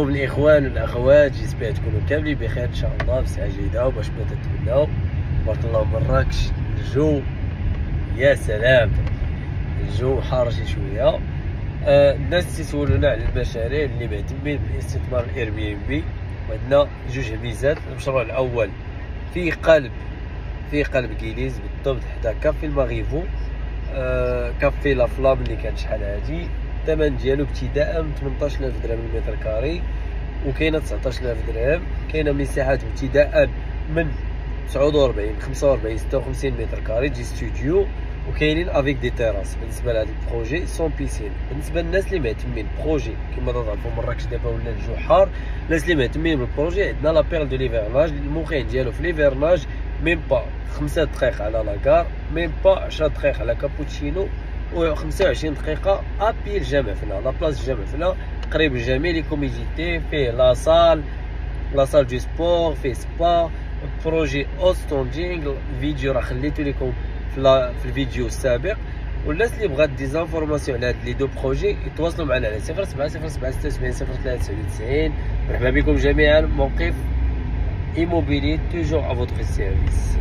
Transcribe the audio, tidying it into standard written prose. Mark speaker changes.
Speaker 1: الاخوان والاخوات، جيسبيغ تكونوا كاملين بخير ان شاء الله، بصحه جيده وباش ما تتمناو. بارك الله مراكش الجو يا سلام، الجو حار شي شويه. الناس تيسولونا على المشاريع اللي مهتمين بالاستثمار الاير بي ام بي، وعندنا جوج ميزات. المشروع الاول في قلب كيليز بالضبط، حدا كافي المغيفو، كافي لا فلام اللي كان شحال هادي. الثمن ديالو ابتداء من 18000 درهم المتر كاري، وكاينه 19000 درهم. كاينه مساحات ابتداء من 49 45 56 متر كاري دي ستوديو، وكاينين افيك دي تيراس. بالنسبه لهذا البروجي سون بيسين. بالنسبه للناس اللي مهتمين بروجي كما تعرفوا مراكش دابا ولا الجو حار، الناس اللي مهتمين بالبروجي عندنا لا بيرل دو ليفرناج. الموقع ديالو في ليفرناج ميم با 5 دقائق على لاكار، ميم با 10 دقائق على كابوتشينو، و 25 دقيقه ابي الجامع فينا لا بلاص الجامع فينا، قريب لجميع لي كوميديتي. فيه لا سال دو سبور، فيه سبا. بروجي او ستوندينغ. الفيديو راه خليتو لكم في الفيديو السابق. والناس اللي بغات ديزانفورماسيون على هاد لي دو بروجي يتواصلوا معنا على 07 مرحبا بكم جميعا. موقف ايموبيلي توجور ا فوتر سيرفيس.